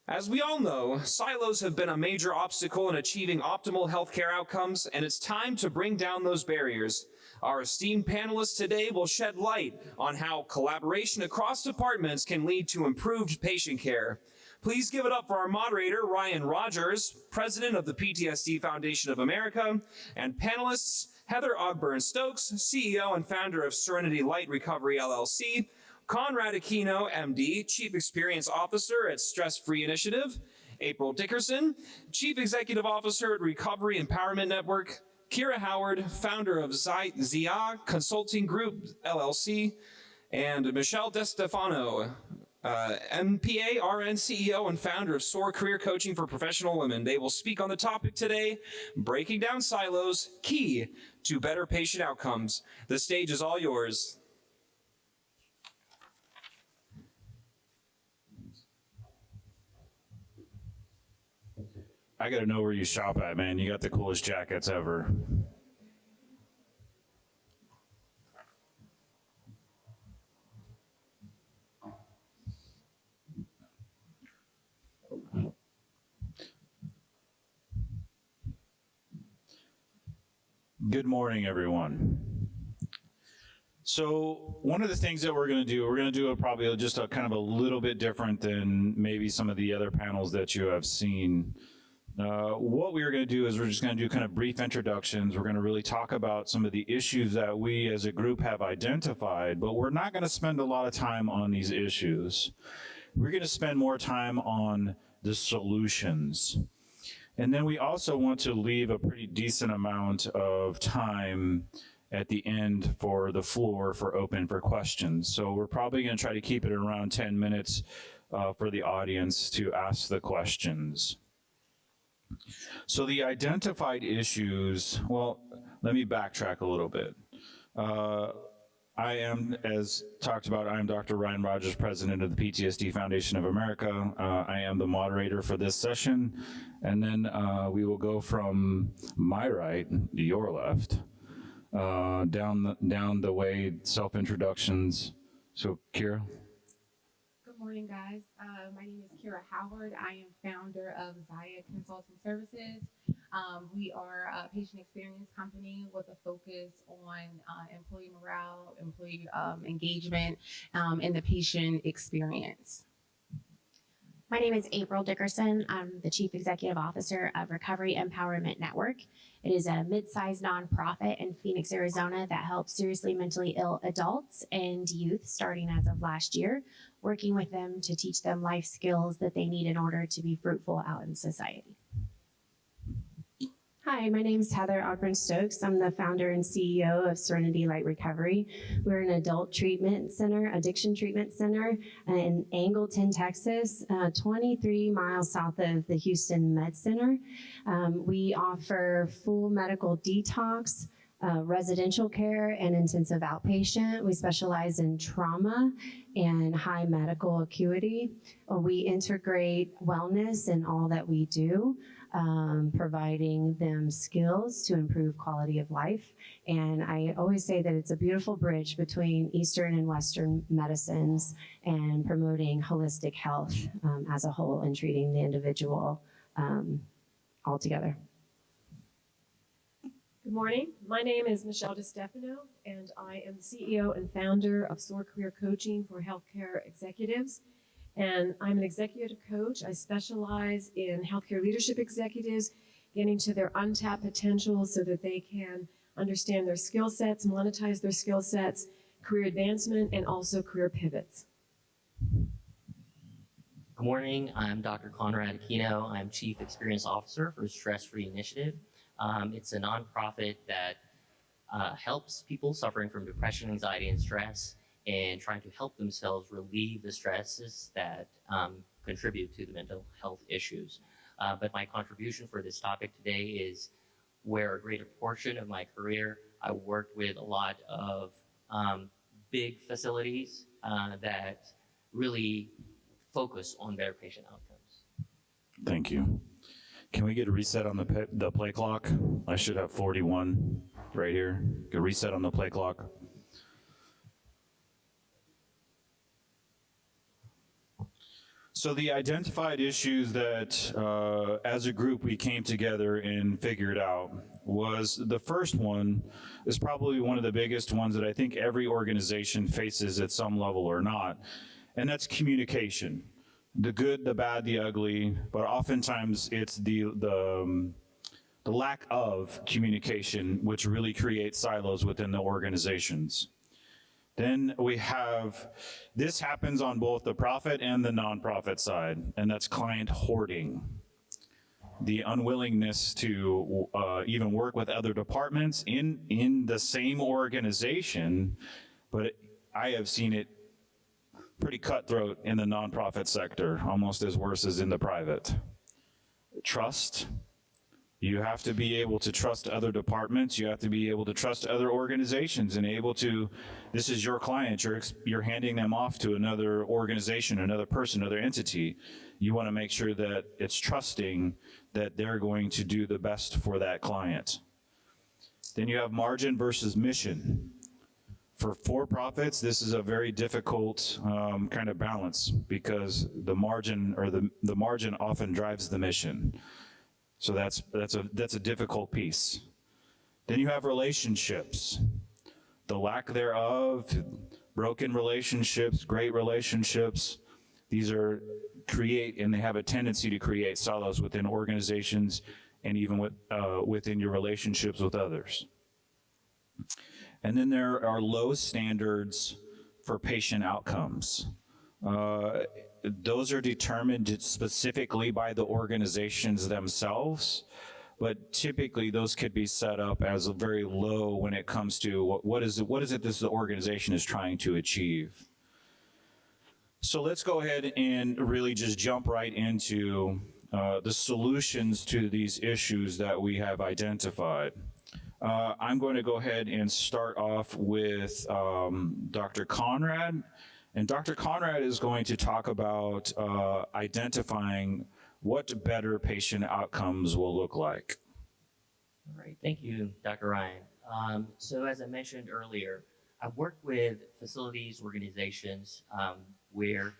As we all know, silos have been a major obstacle in achieving optimal healthcare outcomes, and it's time to bring down those barriers. Our esteemed panelists today will shed light on how collaboration across departments can lead to improved patient care. Please give it up for our moderator, Ryan Rogers, president of the PTSD Foundation of America, and panelists Heather Ogburn Stokes, CEO and founder of Serenity Light Recovery LLC, Conrad Aquino, MD, Chief Experience Officer at Stress Free Initiative, April Dickerson, Chief Executive Officer at Recovery Empowerment Network, Kira Howard, founder of Zyaa Consulting Group LLC, and Michelle DeStefano, MPA, RN CEO, and founder of SOAR Career Coaching for Professional Women. They will speak on the topic today, breaking down silos, key to better patient outcomes. The stage is all yours. I gotta know where you shop at, man. You got the coolest jackets ever. Good morning, everyone. So one of the things that we're going to do probably just a kind of a little bit different than maybe some of the other panels that you have seen. What we are going to do is we're just going to do kind of brief introductions. We're going to really talk about some of the issues that we as a group have identified, but we're not going to spend a lot of time on these issues. We're going to spend more time on the solutions. And then we also want to leave a pretty decent amount of time at the end for the floor for questions. So we're probably going to try to keep it around 10 minutes for the audience to ask the questions. So the identified issues, well, let me backtrack a little bit. I am, as talked about, I am Dr. Ryan Rogers, president of the PTSD Foundation of America. I am the moderator for this session. And then we will go from my right to your left, down the way, self-introductions. So, Kira? Good morning, guys. My name is Kira Howard. I am founder of Zyaa Consulting Services. We are a patient experience company with a focus on employee morale, employee engagement, and the patient experience. My name is April Dickerson. I'm the Chief Executive Officer of Recovery Empowerment Network. It is a mid-sized nonprofit in Phoenix, Arizona that helps seriously mentally ill adults and youth starting as of last year, working with them to teach them life skills that they need in order to be fruitful out in society. Hi, my name is Heather Ogburn Stokes. I'm the founder and CEO of Serenity Light Recovery. We're an adult treatment center, addiction treatment center in Angleton, Texas, 23 miles south of the Houston Med Center. We offer full medical detox, residential care, and intensive outpatient. We specialize in trauma and high medical acuity. We integrate wellness in all that we do, providing them skills to improve quality of life. And I always say that it's a beautiful bridge between Eastern and Western medicines and promoting holistic health as a whole and treating the individual all together. Good morning. My name is Michelle DeStefano, and I am the CEO and founder of SOAR Career Coaching for Healthcare Executives. And I'm an executive coach. I specialize in healthcare leadership executives, getting to their untapped potential so that they can understand their skill sets, monetize their skill sets, career advancement, and also career pivots. Good morning. I'm Dr. Conrad Aquino. I'm Chief Experience Officer for Stress Free Initiative. It's a nonprofit that helps people suffering from depression, anxiety, and stress, and trying to help themselves relieve the stresses that contribute to the mental health issues. But my contribution for this topic today is where a greater portion of my career, I worked with a lot of big facilities that really focus on better patient outcomes. Thank you. Can we get a reset on the play clock? I should have 41 right here. Get a reset on the play clock. So the identified issues that, as a group, we came together and figured out was the first one is probably one of the biggest ones that I think every organization faces at some level or not, and that's communication. The good, the bad, the ugly, but oftentimes it's the lack of communication which really creates silos within the organizations. Then we have, this happens on both the profit and the nonprofit side, and that's client hoarding. The unwillingness to even work with other departments in the same organization, but I have seen it pretty cutthroat in the nonprofit sector, almost as worse as in the private. Trust. You have to be able to trust other departments. You have to be able to trust other organizations and able to, this is your client, you're handing them off to another organization, another person, another entity. You want to make sure that it's trusting that they're going to do the best for that client. Then you have margin versus mission. For for-profits, this is a very difficult kind of balance because the margin or the margin often drives the mission. So that's a difficult piece. Then you have relationships. The lack thereof, broken relationships, great relationships. These are and they have a tendency to create silos within organizations and even within your relationships with others. And then there are low standards for patient outcomes. Those are determined specifically by the organizations themselves, but typically those could be set up as very low when it comes to what is it this organization is trying to achieve. So let's go ahead and really just jump right into the solutions to these issues that we have identified. I'm going to go ahead and start off with Dr. Conrad. And Dr. Conrad is going to talk about identifying what better patient outcomes will look like. All right, thank you, Dr. Ryan. So as I mentioned earlier, I've worked with facilities, organizations where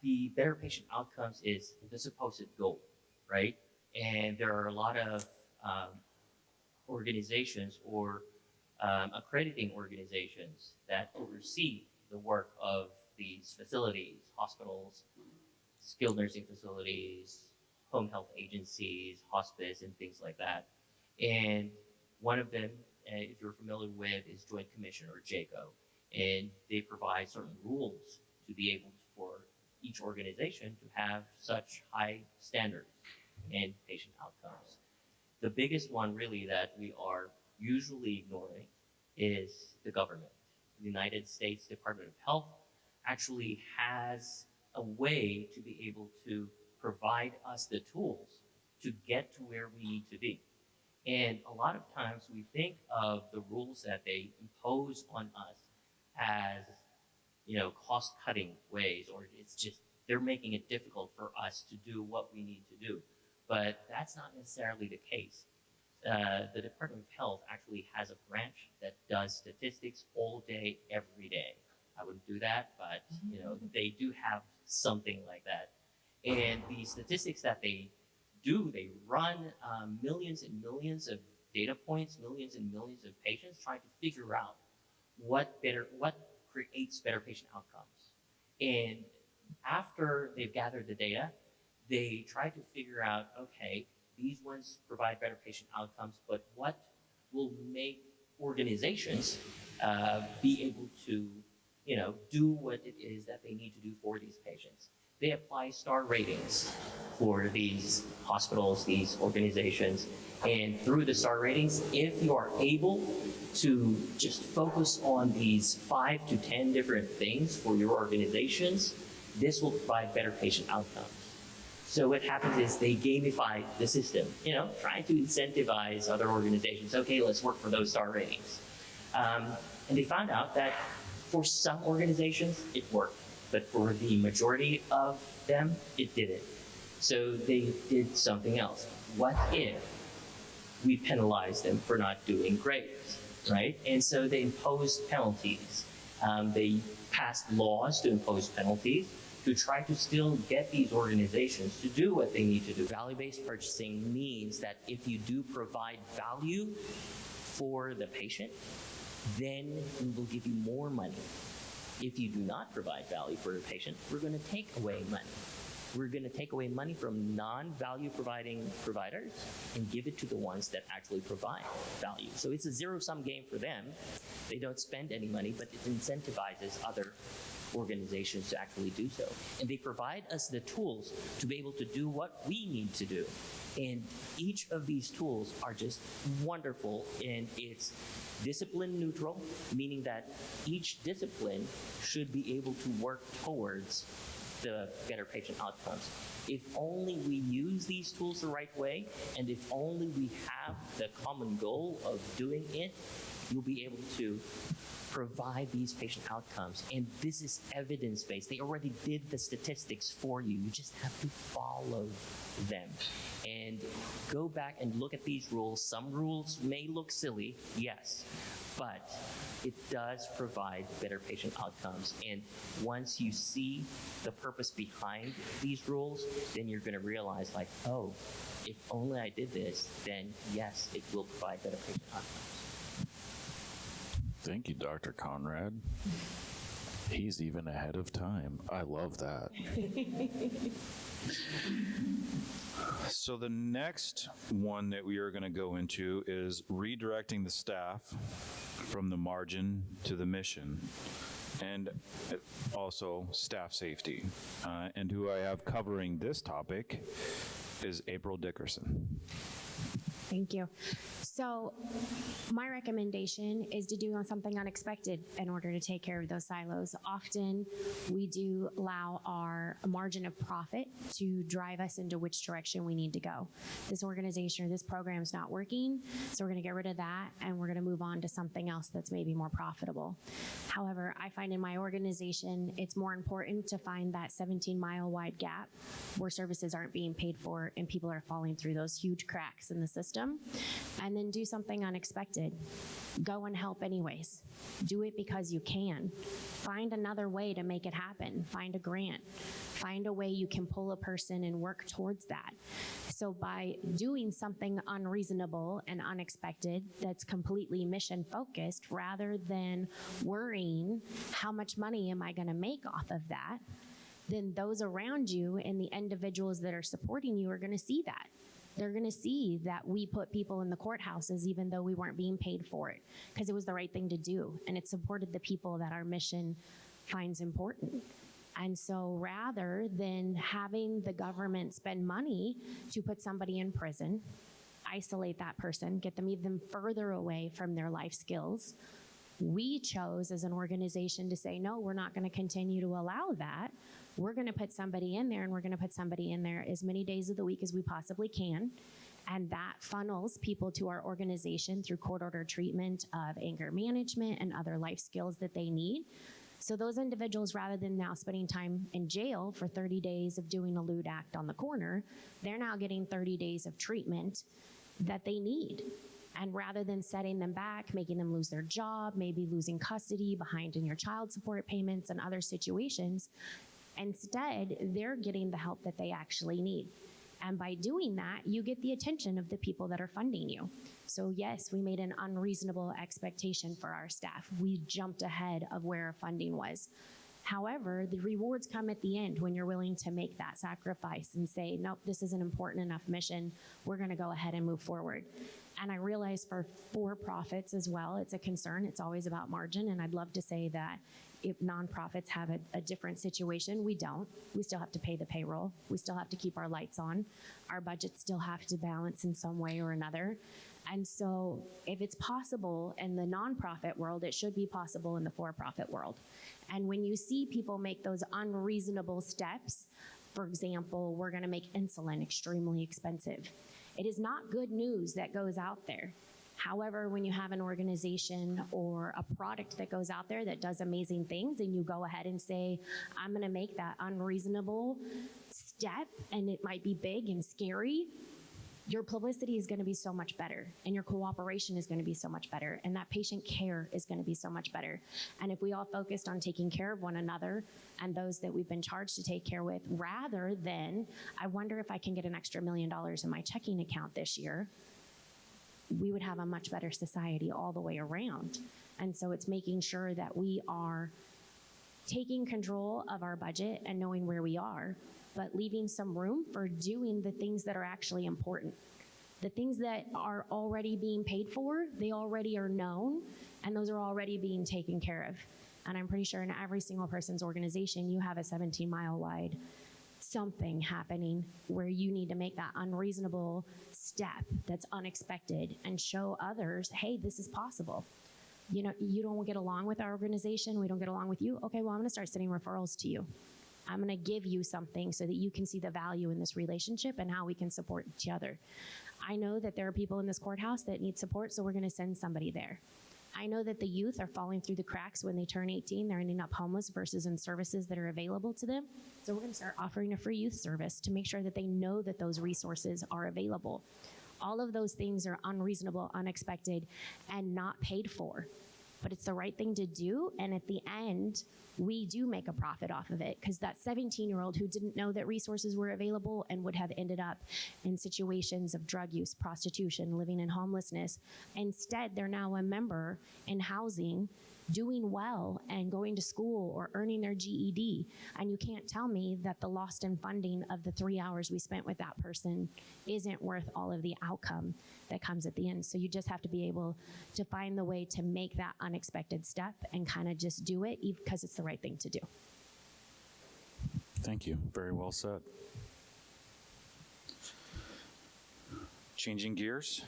the better patient outcomes is the supposed goal, right? And there are a lot of organizations or accrediting organizations that oversee the work of these facilities, hospitals, skilled nursing facilities, home health agencies, hospice, and things like that. And one of them, if you're familiar with, is Joint Commission or JACO. And they provide certain rules to be able for each organization to have such high standards in patient outcomes. The biggest one really that we are usually ignoring is the government. The United States Department of Health actually has a way to be able to provide us the tools to get to where we need to be. And a lot of times we think of the rules that they impose on us as, cost-cutting ways, or it's just they're making it difficult for us to do what we need to do. But that's not necessarily the case. The Department of Health actually has a branch that does statistics all day, every day. I wouldn't do that, but they do have something like that. And the statistics that they do, they run millions and millions of data points, millions and millions of patients, trying to figure out what creates better patient outcomes. And after they've gathered the data, they try to figure out, okay, these ones provide better patient outcomes, but what will make organizations be able to, do what it is that they need to do for these patients? They apply STAR ratings for these hospitals, these organizations, and through the STAR ratings, if you are able to just focus on these 5 to 10 different things for your organizations, this will provide better patient outcomes. So what happens is they gamify the system, trying to incentivize other organizations. Okay, let's work for those STAR ratings. And they found out that for some organizations, it worked, but for the majority of them, it didn't. So they did something else. What if we penalize them for not doing great, right? And so they imposed penalties. They passed laws to impose penalties to try to still get these organizations to do what they need to do. Value-based purchasing means that if you do provide value for the patient, then we will give you more money. If you do not provide value for the patient, we're going to take away money. We're going to take away money from non-value providing providers and give it to the ones that actually provide value. So it's a zero-sum game for them. They don't spend any money, but it incentivizes other organizations to actually do so. And they provide us the tools to be able to do what we need to do. And each of these tools are just wonderful, and it's discipline neutral, meaning that each discipline should be able to work towards the better patient outcomes. If only we use these tools the right way, and if only we have the common goal of doing it, you'll be able to provide these patient outcomes. And this is evidence-based. They already did the statistics for you. You just have to follow them. And go back and look at these rules. Some rules may look silly, yes, but it does provide better patient outcomes. And once you see the purpose behind these rules, then you're going to realize, like, oh, if only I did this, then yes, it will provide better patient outcomes. Thank you, Dr. Conrad. He's even ahead of time. I love that. So the next one that we are going to go into is redirecting the staff from the margin to the mission, and also staff safety. And who I have covering this topic is April Dickerson. Thank you. So my recommendation is to do something unexpected in order to take care of those silos. Often we do allow our margin of profit to drive us into which direction we need to go. This organization or this program is not working, so we're going to get rid of that and we're going to move on to something else that's maybe more profitable. However, I find in my organization, it's more important to find that 17-mile wide gap where services aren't being paid for and people are falling through those huge cracks in the system, and then do something unexpected. Go and help anyways. Do it because you can. Find another way to make it happen. Find a grant. Find a way you can pull a person and work towards that. So by doing something unreasonable and unexpected that's completely mission focused, rather than worrying how much money am I going to make off of that, then those around you and the individuals that are supporting you are going to see that. They're going to see that we put people in the courthouses even though we weren't being paid for it, because it was the right thing to do, and it supported the people that our mission finds important. And so rather than having the government spend money to put somebody in prison, isolate that person, get them even further away from their life skills, we chose as an organization to say, no, we're not going to continue to allow that. We're going to put somebody in there, and we're going to put somebody in there as many days of the week as we possibly can. And that funnels people to our organization through court-ordered treatment of anger management and other life skills that they need. So those individuals, rather than now spending time in jail for 30 days of doing a lewd act on the corner, they're now getting 30 days of treatment that they need. And rather than setting them back, making them lose their job, maybe losing custody, behind in your child support payments and other situations, instead, they're getting the help that they actually need. And by doing that, you get the attention of the people that are funding you. So yes, we made an unreasonable expectation for our staff. We jumped ahead of where our funding was. However, the rewards come at the end when you're willing to make that sacrifice and say, nope, this is an important enough mission. We're going to go ahead and move forward. And I realize for for-profits as well, it's a concern. It's always about margin. And I'd love to say that if nonprofits have a different situation, we don't. We still have to pay the payroll. We still have to keep our lights on. Our budgets still have to balance in some way or another. And so if it's possible in the nonprofit world, it should be possible in the for-profit world. And when you see people make those unreasonable steps, for example, we're going to make insulin extremely expensive. It is not good news that goes out there. However, when you have an organization or a product that goes out there that does amazing things, and you go ahead and say, I'm going to make that unreasonable step, and it might be big and scary, your publicity is going to be so much better, and your cooperation is going to be so much better, and that patient care is going to be so much better. And if we all focused on taking care of one another and those that we've been charged to take care with, rather than, I wonder if I can get an extra $1 million in my checking account this year, we would have a much better society all the way around. And so it's making sure that we are taking control of our budget and knowing where we are, but leaving some room for doing the things that are actually important. The things that are already being paid for, they already are known, and those are already being taken care of. And I'm pretty sure in every single person's organization, you have a 17-mile wide something happening where you need to make that unreasonable step that's unexpected and show others, hey, this is possible. You know, you don't get along with our organization, we don't get along with you. Okay, well, I'm gonna start sending referrals to you. I'm gonna give you something so that you can see the value in this relationship and how we can support each other. I know that there are people in this courthouse that need support, so we're gonna send somebody there. I know that the youth are falling through the cracks when they turn 18. They're ending up homeless versus in services that are available to them. So we're gonna start offering a free youth service to make sure that they know that those resources are available. All of those things are unreasonable, unexpected, and not paid for. But it's the right thing to do, and at the end, we do make a profit off of it, because that 17-year-old who didn't know that resources were available and would have ended up in situations of drug use, prostitution, living in homelessness, instead they're now a member in housing, doing well and going to school or earning their GED. And you can't tell me that the lost in funding of the 3 hours we spent with that person isn't worth all of the outcome that comes at the end. So you just have to be able to find the way to make that unexpected step and kind of just do it because it's the right thing to do. Thank you. Very well said. Changing gears,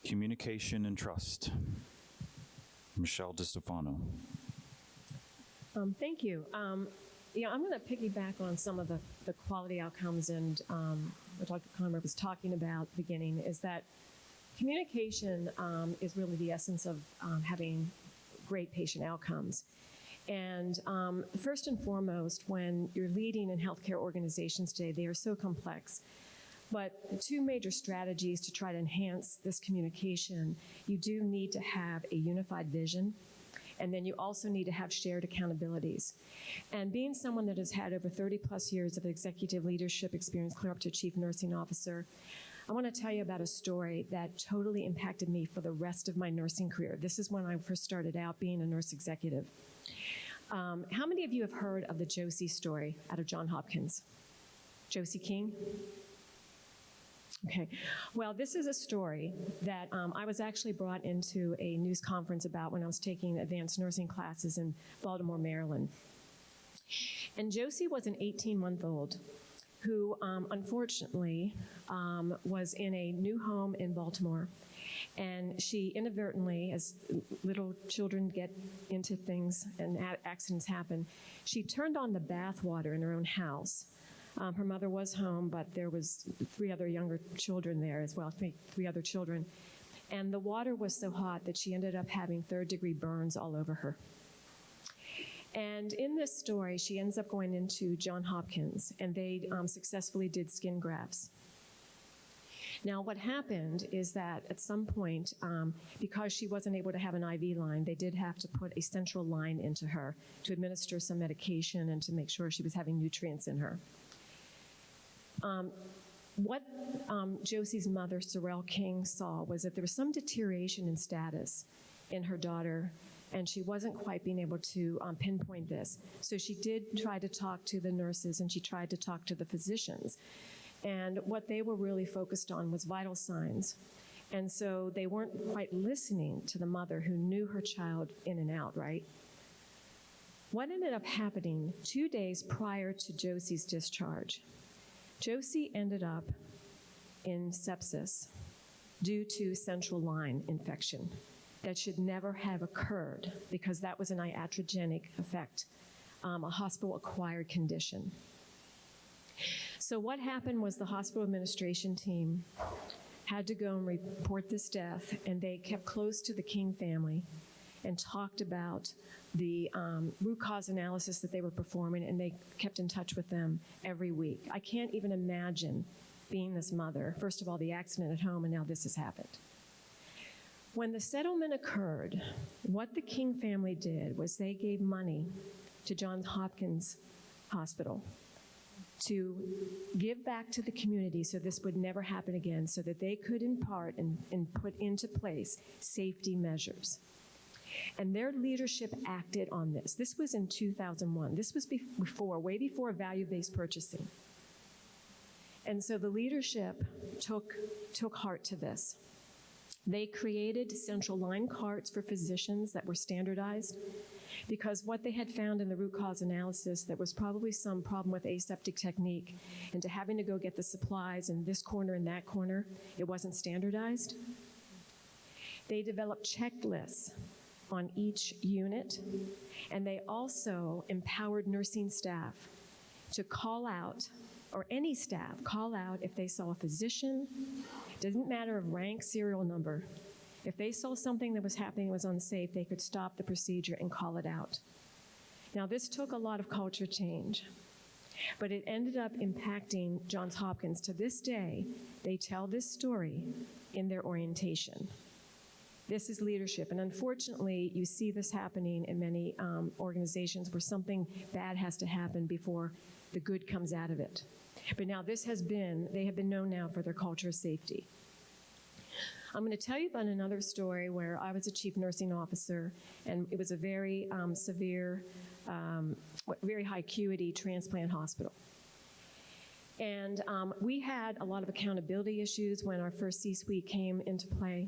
communication and trust. Michelle DeStefano. Thank you. Yeah, I'm going to piggyback on some of the quality outcomes and what Dr. Conrad was talking about at the beginning, is that communication is really the essence of having great patient outcomes. And first and foremost, when you're leading in healthcare organizations today, they are so complex. But the two major strategies to try to enhance this communication, you do need to have a unified vision, and then you also need to have shared accountabilities. And being someone that has had over 30 plus years of executive leadership experience, clear up to chief nursing officer, I want to tell you about a story that totally impacted me for the rest of my nursing career. This is when I first started out being a nurse executive. How many of you have heard of the Josie story out of Johns Hopkins? Josie King? Okay, well, this is a story that I was actually brought into a news conference about when I was taking advanced nursing classes in Baltimore, Maryland. And Josie was an 18-month-old who unfortunately was in a new home in Baltimore. And she inadvertently, as little children get into things and accidents happen, she turned on the bath water in her own house. Her mother was home, but there was 3 other younger children there as well, 3 other children. And the water was so hot that she ended up having 3rd-degree burns all over her. And in this story, she ends up going into Johns Hopkins, and they successfully did skin grafts. Now, what happened is that at some point, because she wasn't able to have an IV line, they did have to put a central line into her to administer some medication and to make sure she was having nutrients in her. What Josie's mother, Sorrel King, saw was that there was some deterioration in status in her daughter, and she wasn't quite being able to pinpoint this. So she did try to talk to the nurses, and she tried to talk to the physicians. And what they were really focused on was vital signs. And so they weren't quite listening to the mother who knew her child in and out, right? What ended up happening 2 days prior to Josie's discharge, Josie ended up in sepsis due to central line infection that should never have occurred because that was an iatrogenic effect, a hospital-acquired condition. So what happened was the hospital administration team had to go and report this death, and they kept close to the King family and talked about the root cause analysis that they were performing, and they kept in touch with them every week. I can't even imagine being this mother. First of all, the accident at home, and now this has happened. When the settlement occurred, what the King family did was they gave money to Johns Hopkins Hospital to give back to the community so this would never happen again, so that they could impart and put into place safety measures. And their leadership acted on this. This was in 2001. This was way before value-based purchasing. And so the leadership took heart to this. They created central line carts for physicians that were standardized, because what they had found in the root cause analysis, there was probably some problem with aseptic technique, and to having to go get the supplies in this corner and that corner, it wasn't standardized. They developed checklists on each unit, and they also empowered nursing staff to call out, or any staff, call out if they saw a physician, doesn't matter of rank, serial number. If they saw something that was happening that was unsafe, they could stop the procedure and call it out. Now, this took a lot of culture change, but it ended up impacting Johns Hopkins. To this day, they tell this story in their orientation. This is leadership, and unfortunately, you see this happening in many organizations where something bad has to happen before the good comes out of it. But now they have been known now for their culture of safety. I'm going to tell you about another story where I was a chief nursing officer, and it was a very severe, very high acuity transplant hospital. And we had a lot of accountability issues when our first C-suite came into play,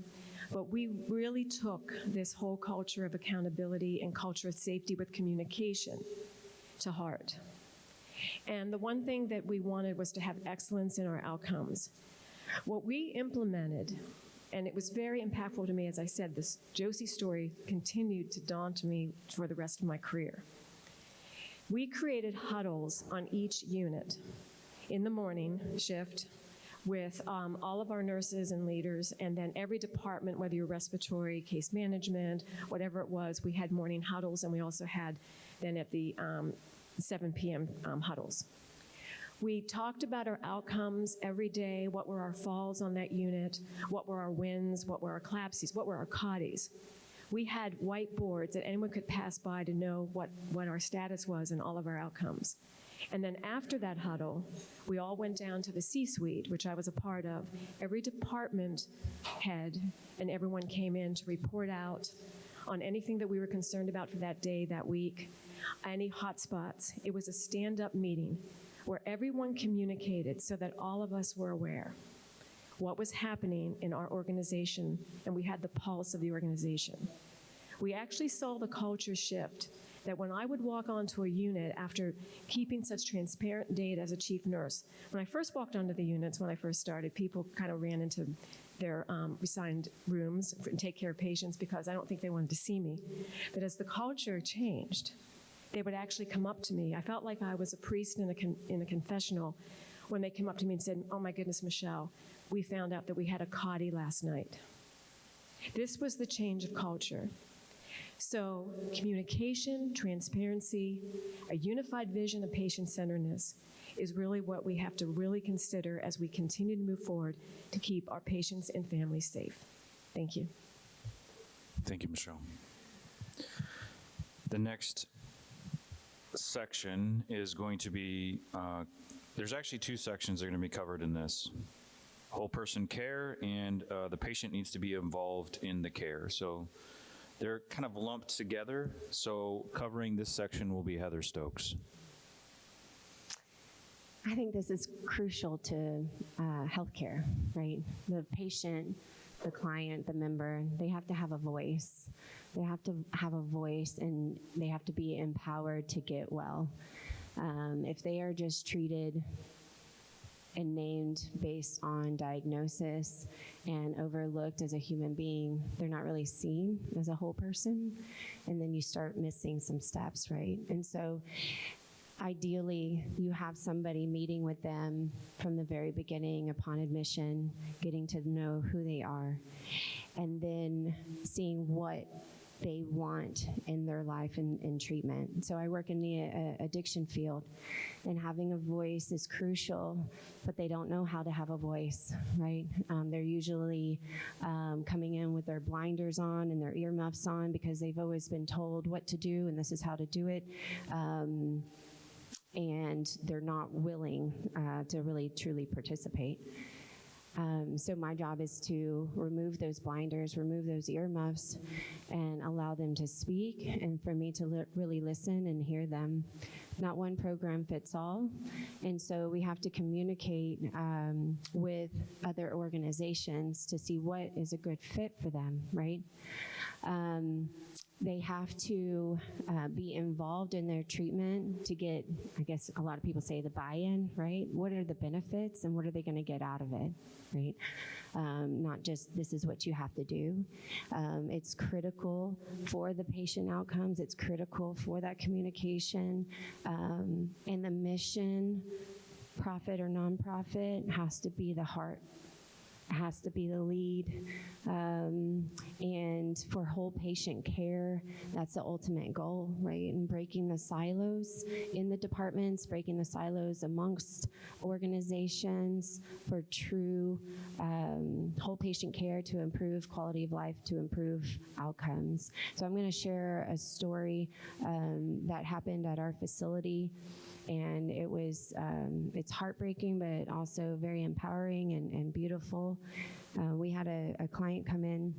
but we really took this whole culture of accountability and culture of safety with communication to heart. And the one thing that we wanted was to have excellence in our outcomes. What we implemented, and it was very impactful to me, as I said, this Josie story continued to daunt me for the rest of my career. We created huddles on each unit in the morning shift with all of our nurses and leaders, and then every department, whether you're respiratory, case management, whatever it was, we had morning huddles, and we also had then at the 7 p.m. Huddles. We talked about our outcomes every day, what were our falls on that unit, what were our wins, what were our collapses, what were our CODIs. We had whiteboards that anyone could pass by to know what our status was in all of our outcomes. And then after that huddle, we all went down to the C-suite, which I was a part of. Every department head and everyone came in to report out on anything that we were concerned about for that day, that week, any hot spots. It was a stand-up meeting where everyone communicated so that all of us were aware what was happening in our organization, and we had the pulse of the organization. We actually saw the culture shift, that when I would walk onto a unit after keeping such transparent data as a chief nurse, when I first walked onto the units, when I first started, people kind of ran into their assigned rooms and take care of patients because I don't think they wanted to see me. But as the culture changed, they would actually come up to me. I felt like I was a priest in a confessional when they came up to me and said, "Oh my goodness, Michelle, we found out that we had a CODI last night." This was the change of culture. So communication, transparency, a unified vision of patient-centeredness is really what we have to really consider as we continue to move forward to keep our patients and families safe. Thank you. Thank you, Michelle. The next section is going to be, there's actually two sections that are going to be covered in this. Whole person care, and the patient needs to be involved in the care. So they're kind of lumped together. So covering this section will be Heather Stokes. I think this is crucial to healthcare, right? The patient, the client, the member, they have to have a voice. They have to have a voice, and they have to be empowered to get well. If they are just treated and named based on diagnosis and overlooked as a human being, they're not really seen as a whole person, and then you start missing some steps, right? And so ideally, you have somebody meeting with them from the very beginning upon admission, getting to know who they are, and then seeing what they want in their life in treatment. So I work in the addiction field, and having a voice is crucial, but they don't know how to have a voice, right? They're usually coming in with their blinders on and their earmuffs on because they've always been told what to do and this is how to do it. And they're not willing to really truly participate. So my job is to remove those blinders, remove those earmuffs, and allow them to speak, and for me to really listen and hear them. Not one program fits all, and so we have to communicate with other organizations to see what is a good fit for them, right? They have to be involved in their treatment to get, I guess a lot of people say, the buy-in, right? What are the benefits and what are they going to get out of it, right? Not just this is what you have to do. It's critical for the patient outcomes. It's critical for that communication. And the mission, profit or nonprofit, has to be the heart. Has to be the lead. And for whole patient care, that's the ultimate goal, right? And breaking the silos in the departments, breaking the silos amongst organizations for true whole patient care to improve quality of life, to improve outcomes. So I'm going to share a story that happened at our facility. And it was, it's heartbreaking, but also very empowering and beautiful. We had a client come in,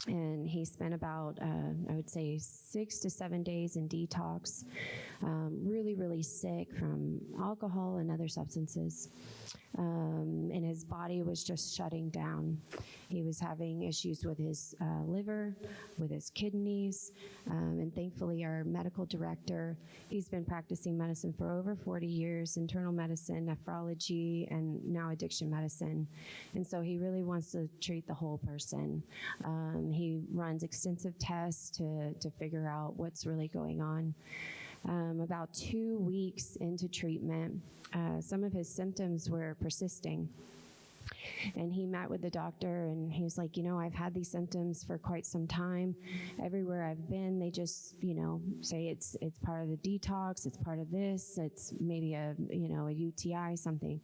and he spent about, I would say, 6 to 7 days in detox, really, really sick from alcohol and other substances. And his body was just shutting down. He was having issues with his liver, with his kidneys, and thankfully our medical director, he's been practicing medicine for over 40 years, internal medicine, nephrology, and now addiction medicine. And so he really wants to treat the whole person. He runs extensive tests to figure out what's really going on. About 2 weeks into treatment, some of his symptoms were persisting. And he met with the doctor, and he was like, you know, I've had these symptoms for quite some time. Everywhere I've been, they just, you know, say it's part of the detox, it's part of this, it's maybe a UTI, something.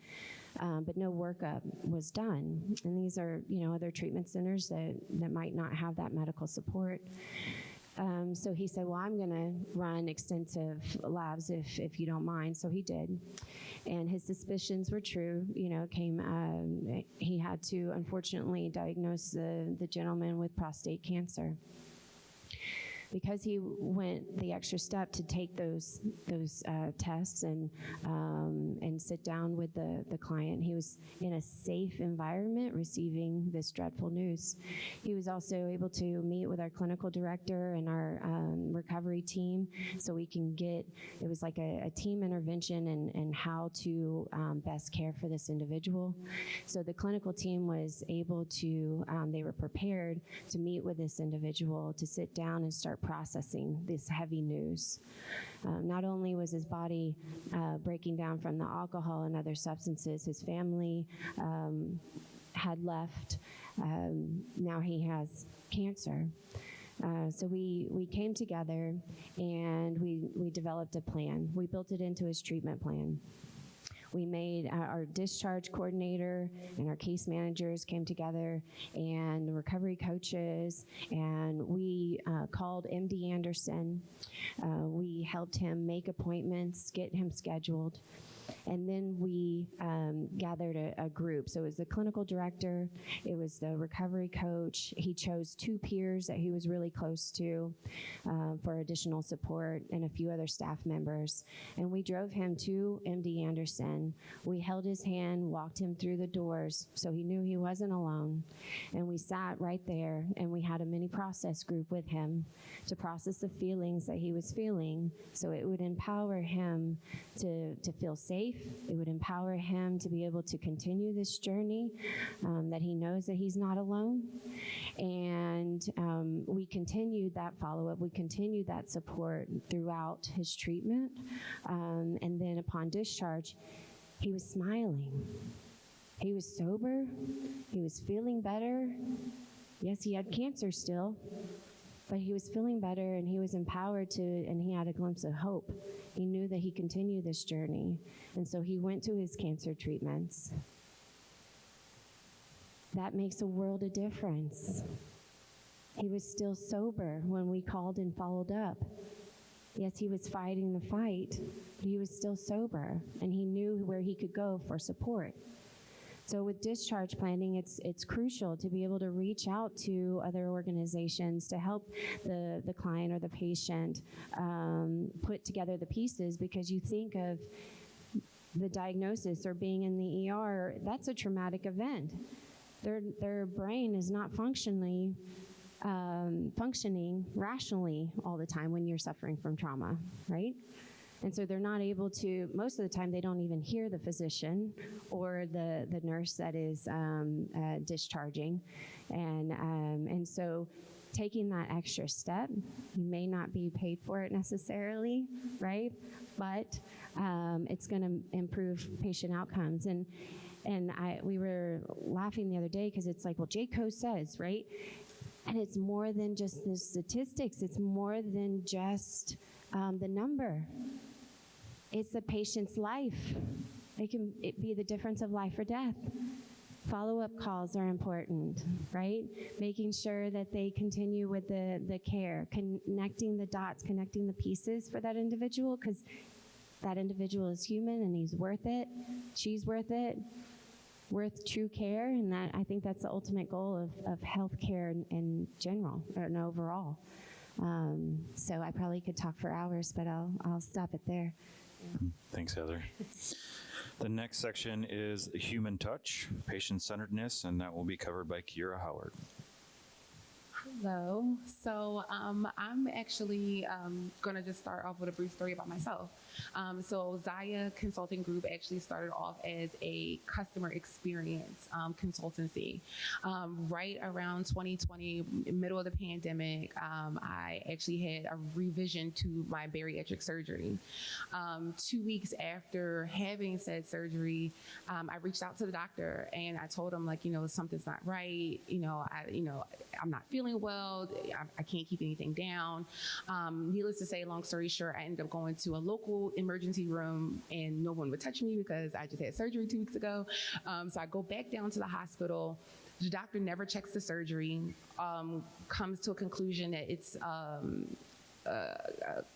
But no workup was done. And these are, other treatment centers that might not have that medical support. So he said, well, I'm going to run extensive labs if you don't mind. So he did. And his suspicions were true. He had to, unfortunately, diagnose the gentleman with prostate cancer. Because he went the extra step to take those tests and sit down with the client, he was in a safe environment receiving this dreadful news. He was also able to meet with our clinical director and our recovery team, so we can it was like a team intervention and how to best care for this individual. So the clinical team was able to, they were prepared to meet with this individual, to sit down and start processing this heavy news. Not only was his body breaking down from the alcohol and other substances, his family had left. Now he has cancer. So we came together and we developed a plan. We built it into his treatment plan. We made our discharge coordinator and our case managers came together, and the recovery coaches, and we called MD Anderson. We helped him make appointments, get him scheduled. And then we gathered a group. So it was the clinical director, it was the recovery coach. He chose 2 peers that he was really close to for additional support, and a few other staff members. And we drove him to MD Anderson. We held his hand, walked him through the doors so he knew he wasn't alone. And we sat right there, and we had a mini process group with him to process the feelings that he was feeling, so it would empower him to feel safe. It would empower him to be able to continue this journey, that he knows that he's not alone. And we continued that follow-up. We continued that support throughout his treatment. And then upon discharge, he was smiling. He was sober. He was feeling better. Yes, he had cancer still, But he was feeling better, and he was empowered to, and he had a glimpse of hope. He knew that he continued this journey. And so he went to his cancer treatments. That makes a world of difference. He was still sober when we called and followed up. Yes, he was fighting the fight, but he was still sober, and he knew where he could go for support. So with discharge planning, it's crucial to be able to reach out to other organizations to help the client or the patient put together the pieces, because you think of the diagnosis or being in the ER, that's a traumatic event. Their brain is not functioning rationally all the time when you're suffering from trauma, right? And so they're not able to, most of the time, they don't even hear the physician or the nurse that is discharging. And so taking that extra step, you may not be paid for it necessarily, right? But it's going to improve patient outcomes. And we were laughing the other day because it's like, well, JCO says, right? And it's more than just the statistics. It's more than just the number. It's the patient's life. It can be the difference of life or death. Follow-up calls are important, right? Making sure that they continue with the care, connecting the dots, connecting the pieces for that individual, because that individual is human and he's worth it. She's worth it. Worth true care, and that, I think that's the ultimate goal of healthcare in general and overall. So I probably could talk for hours, but I'll stop it there. Thanks, Heather. The next section is human touch, patient-centeredness, and that will be covered by Kira Howard. Hello. So I'm actually going to just start off with a brief story about myself. So Zyaa Consulting Group actually started off as a customer experience consultancy. Right around 2020, middle of the pandemic, I actually had a revision to my bariatric surgery. 2 weeks after having said surgery, I reached out to the doctor and I told him, like, something's not right. I'm not feeling well. I can't keep anything down. Needless to say, long story short, I ended up going to a local emergency room and no one would touch me because I just had surgery 2 weeks ago. So I go back down to the hospital. The doctor never checks the surgery, comes to a conclusion that it's a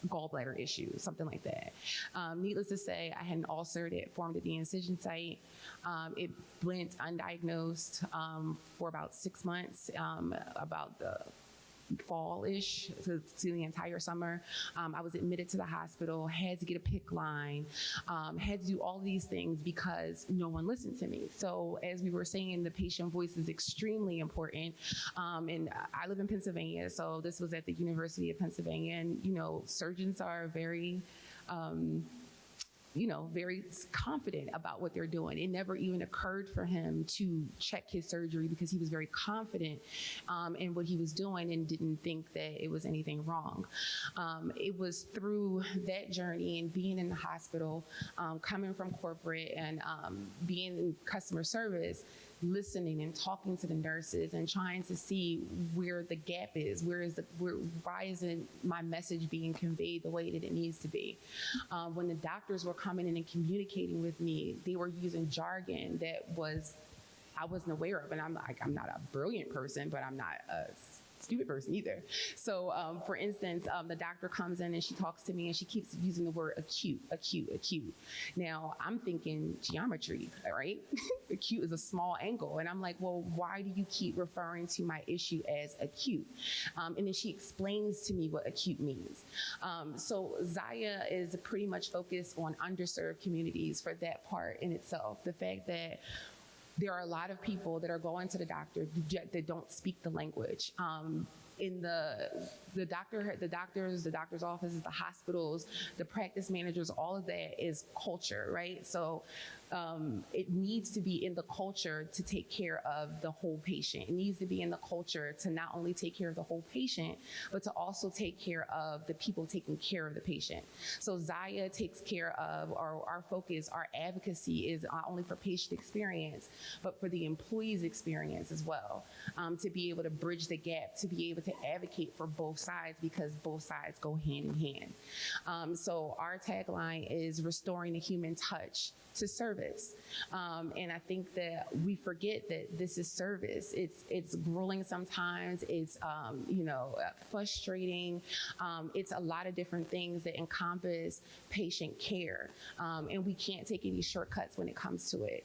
gallbladder issue, something like that. Needless to say, I had an ulcer that formed at the incision site. It went undiagnosed for about 6 months, about the fall-ish to the entire summer. I was admitted to the hospital, had to get a PICC line, had to do all these things because no one listened to me. So as we were saying, the patient voice is extremely important. And I live in Pennsylvania, so this was at the University of Pennsylvania. And, surgeons are very, very confident about what they're doing. It never even occurred for him to check his surgery because he was very confident in what he was doing and didn't think that it was anything wrong. It was through that journey and being in the hospital, coming from corporate and being in customer service, listening and talking to the nurses and trying to see where the gap is, why isn't my message being conveyed the way that it needs to be. When the doctors were coming in and communicating with me, they were using jargon that I wasn't aware of. And I'm not a brilliant person, but I'm not a stupid person either. So for instance, the doctor comes in and she talks to me and she keeps using the word acute. Now I'm thinking geometry, right? Acute is a small angle. And I'm like, well, why do you keep referring to my issue as acute? And then she explains to me what acute means. So Zyaa is pretty much focused on underserved communities for that part in itself. The fact that there are a lot of people that are going to the doctor that don't speak the language. In the doctor's offices, the hospitals, the practice managers, all of that is culture, right? So it needs to be in the culture to take care of the whole patient. It needs to be in the culture to not only take care of the whole patient, but to also take care of the people taking care of the patient. So Zyaa takes care of, our focus, our advocacy is not only for patient experience, but for the employee's experience as well, to be able to bridge the gap, to be able to advocate for both sides, because both sides go hand in hand. So our tagline is restoring the human touch to service. And I think that we forget that this is service. It's grueling sometimes. It's, frustrating. It's a lot of different things that encompass patient care. And we can't take any shortcuts when it comes to it.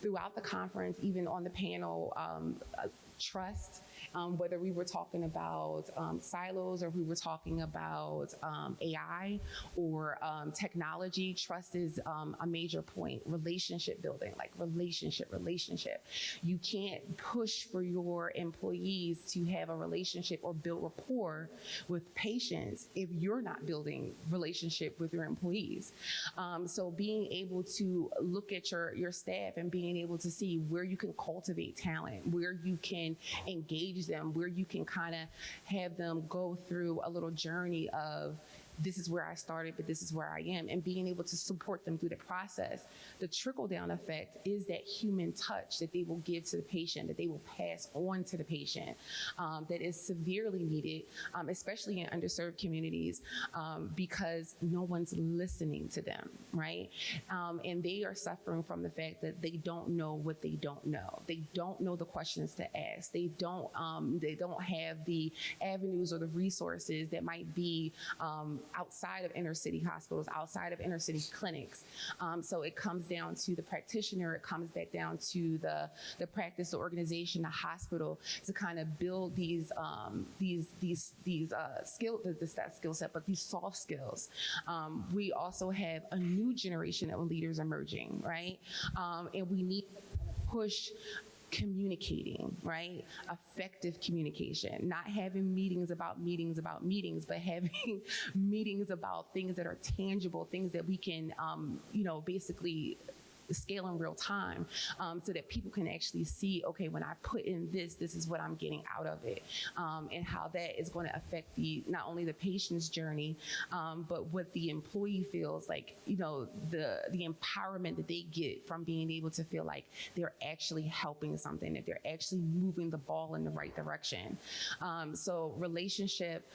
Throughout the conference, even on the panel, trust, whether we were talking about silos or we were talking about AI or technology, trust is a major point. Relationship building, like relationship. You can't push for your employees to have a relationship or build rapport with patients if you're not building relationship with your employees. So being able to look at your staff and being able to see where you can cultivate talent, where you can engage them, where you can kind of have them go through a little journey of, this is where I started, but this is where I am, and being able to support them through the process. The trickle-down effect is that human touch that they will give to the patient, that they will pass on to the patient, that is severely needed, especially in underserved communities, because no one's listening to them, right? And they are suffering from the fact that they don't know what they don't know. They don't know the questions to ask. They don't have the avenues or the resources that might be outside of inner city hospitals, outside of inner city clinics. So it comes down to the practitioner, it comes back down to the practice, the organization, the hospital, to kind of build these skills, that skill set, but these soft skills. We also have a new generation of leaders emerging, right? And we need to push communicating, right? Effective communication, not having meetings, but having meetings about things that are tangible, things that we can, basically scale in real time, so that people can actually see, okay, when I put in this is what I'm getting out of it, and how that is going to affect not only the patient's journey, but what the employee feels like, the empowerment that they get from being able to feel like they're actually helping something, that they're actually moving the ball in the right direction. So relationship,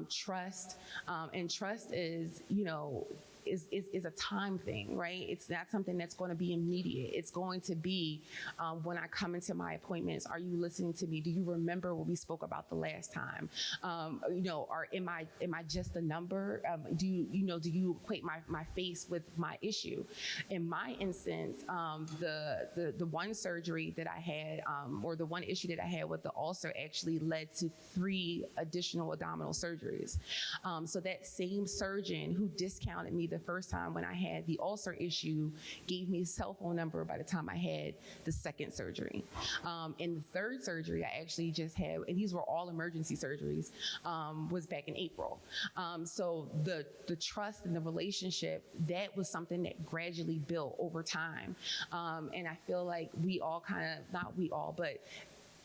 trust, and trust is, is a time thing, right? It's not something that's going to be immediate. It's going to be when I come into my appointments, are you listening to me? Do you remember what we spoke about the last time? Or am I just a number? Do you equate my face with my issue? In my instance, the one surgery that I had, or the one issue that I had with the ulcer, actually led to 3 additional abdominal surgeries. So that same surgeon who discounted me the first time when I had the ulcer issue gave me a cell phone number by the time I had the second surgery. And the third surgery I actually just had, and these were all emergency surgeries, was back in April. So the trust and the relationship, that was something that gradually built over time. And I feel like we all not we all, but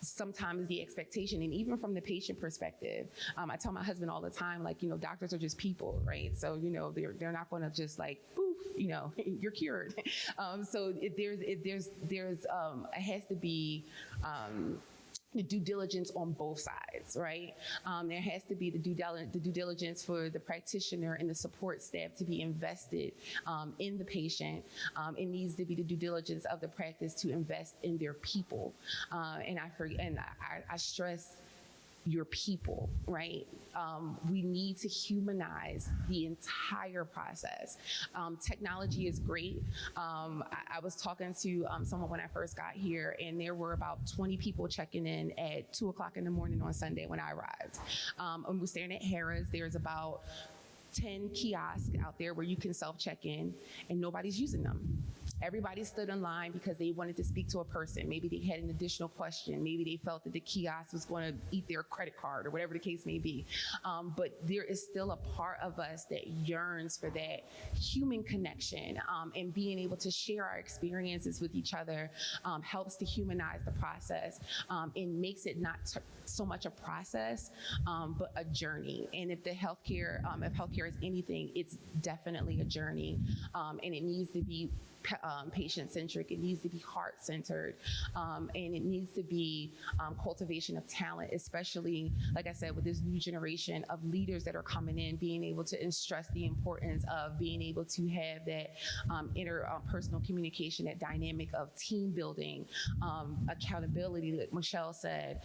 sometimes the expectation, and even from the patient perspective, I tell my husband all the time, like, doctors are just people, right? So, they're not going to just like, poof, you're cured. So it has to be, the due diligence on both sides, right? There has to be the due diligence for the practitioner and the support staff to be invested in the patient. It needs to be the due diligence of the practice to invest in their people. And I stress your people, right? We need to humanize the entire process. Technology is great. I was talking to someone when I first got here, and there were about 20 people checking in at 2:00 in the morning on Sunday when I arrived. And we're staring at Harrah's. There's about 10 kiosks out there where you can self-check in, and nobody's using them. Everybody stood in line because they wanted to speak to a person. Maybe they had an additional question. Maybe they felt that the kiosk was going to eat their credit card or whatever the case may be. But there is still a part of us that yearns for that human connection, and being able to share our experiences with each other helps to humanize the process, and makes it not so much a process, but a journey. And if healthcare is anything, it's definitely a journey, and it needs to be patient-centric, it needs to be heart-centered, and it needs to be cultivation of talent, especially, like I said, with this new generation of leaders that are coming in, being able to stress the importance of being able to have that interpersonal communication, that dynamic of team building, accountability, like Michelle said,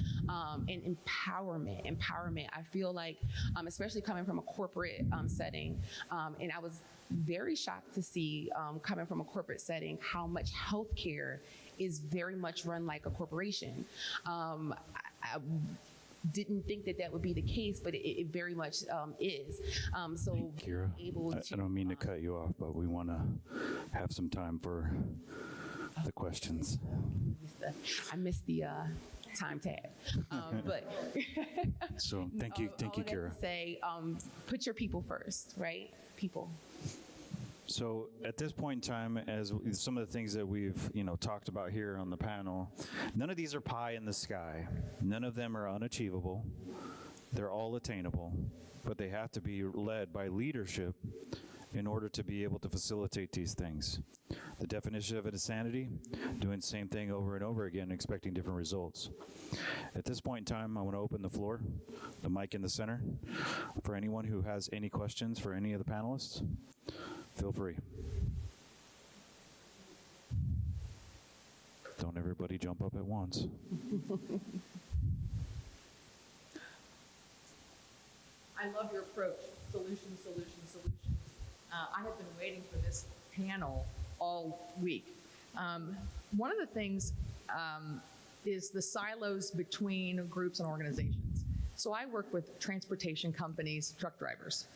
and empowerment. I feel like, especially coming from a corporate setting, and I was very shocked to see, coming from a corporate setting, how much healthcare is very much run like a corporation. I didn't think that would be the case, but it very much is. So Kira, able to, I don't mean to cut you off, but we want to have some time for the questions. I missed the time tag, but So thank you, all that Kira. to say, put your people first, right? People. So at this point in time, as some of the things that we've talked about here on the panel, none of these are pie in the sky. None of them are unachievable. They're all attainable, but they have to be led by leadership in order to be able to facilitate these things. The definition of it is sanity, doing the same thing over and over again, expecting different results. At this point in time, I want to open the floor, the mic in the center, for anyone who has any questions for any of the panelists. Feel free. Don't everybody jump up at once. I love your approach, solution. I have been waiting for this panel all week. One of the things is the silos between groups and organizations. So I work with transportation companies, truck drivers.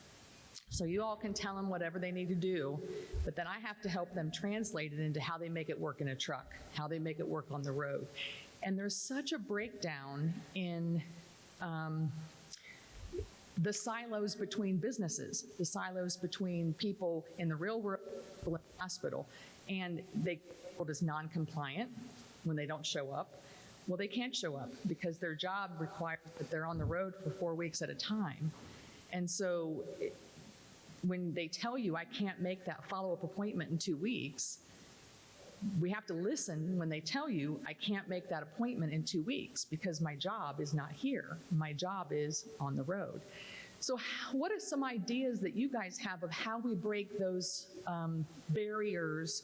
So you all can tell them whatever they need to do, but then I have to help them translate it into how they make it work in a truck, how they make it work on the road. And there's such a breakdown in the silos between businesses, the silos between people in the real world and the hospital, and they called as non-compliant when they don't show up. Well, they can't show up because their job requires that they're on the road for 4 weeks at a time. And so when they tell you, I can't make that follow-up appointment in 2 weeks, we have to listen when they tell you, I can't make that appointment in 2 weeks because my job is not here. My job is on the road. So what are some ideas that you guys have of how we break those barriers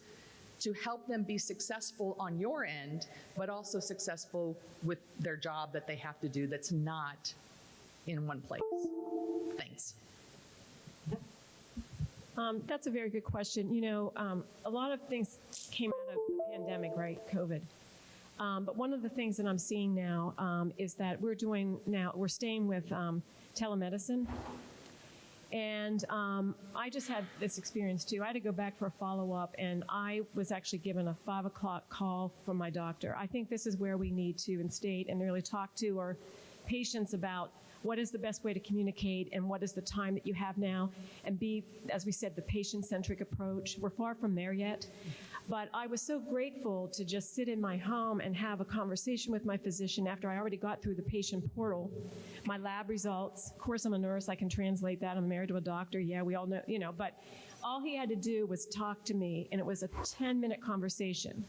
to help them be successful on your end, but also successful with their job that they have to do that's not in one place? Thanks. That's a very good question. A lot of things came out of the pandemic, right? COVID. But one of the things that I'm seeing now is that we're staying with telemedicine. And I just had this experience too. I had to go back for a follow-up, and I was actually given a 5 o'clock call from my doctor. I think this is where we need to instate and really talk to our patients about what is the best way to communicate and what is the time that you have now, and be, as we said, the patient-centric approach. We're far from there yet, but I was so grateful to just sit in my home and have a conversation with my physician after I already got through the patient portal, my lab results. Of course, I'm a nurse, I can translate that. I'm married to a doctor, yeah, we all know, but all he had to do was talk to me, and it was a 10-minute conversation.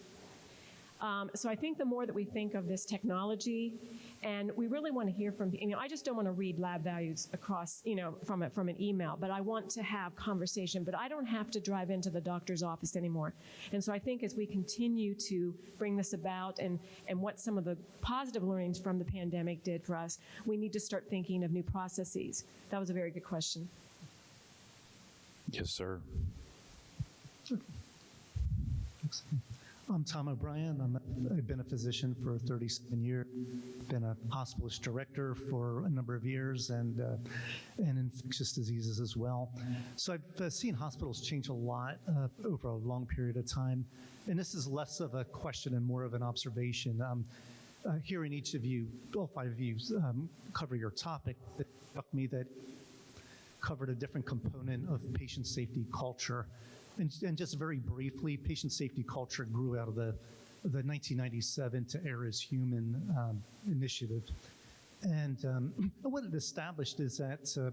So I think the more that we think of this technology, and we really want to hear from, I just don't want to read lab values across, from an email, but I want to have conversation, but I don't have to drive into the doctor's office anymore. And so I think as we continue to bring this about and what some of the positive learnings from the pandemic did for us, we need to start thinking of new processes. That was a very good question. Yes, sir. I'm Tom O'Brien. I've been a physician for 37 years, been a hospitalist director for a number of years, and infectious diseases as well. So I've seen hospitals change a lot over a long period of time, and this is less of a question and more of an observation. Hearing each of you, all five of you, cover your topic, it struck me that covered a different component of patient safety culture. And just very briefly, patient safety culture grew out of the 1997 To Err Is Human initiative. And what it established is that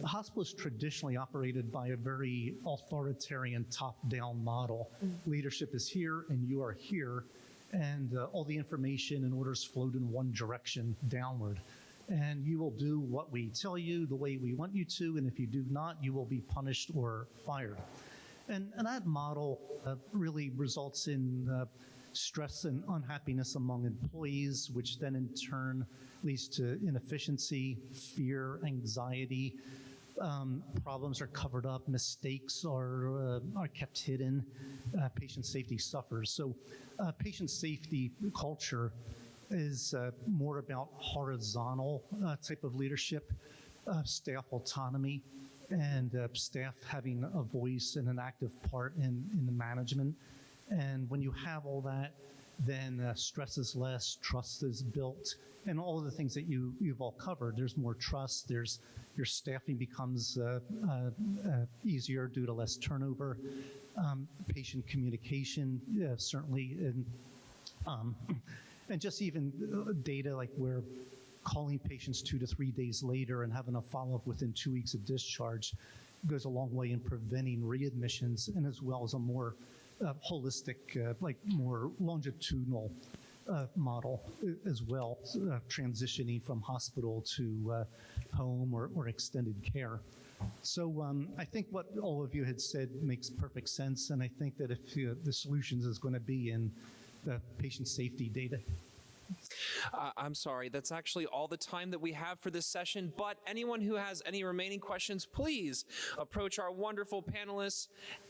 hospitals traditionally operated by a very authoritarian top-down model. Leadership is here and you are here, and all the information and orders flowed in one direction downward. And you will do what we tell you the way we want you to, and if you do not, you will be punished or fired. And that model really results in stress and unhappiness among employees, which then in turn leads to inefficiency, fear, anxiety. Problems are covered up, mistakes are kept hidden, patient safety suffers. So patient safety culture is more about horizontal type of leadership, staff autonomy, and staff having a voice and an active part in the management. And when you have all that, then stress is less, trust is built, and all of the things that you've all covered. There's more trust, your staffing becomes easier due to less turnover, patient communication, certainly, and just even data like we're calling patients 2 to 3 days later and having a follow-up within 2 weeks of discharge goes a long way in preventing readmissions, and as well as a more holistic, like more longitudinal model as well, transitioning from hospital to home or extended care. So I think what all of you had said makes perfect sense, and I think that if the solutions is going to be in the patient safety data. I'm sorry, that's actually all the time that we have for this session, but anyone who has any remaining questions, please approach our wonderful panelists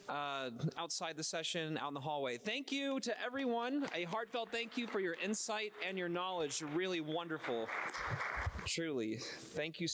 outside the session, out in the hallway. Thank you to everyone. A heartfelt thank you for your insight and your knowledge. Really wonderful. Truly. Thank you.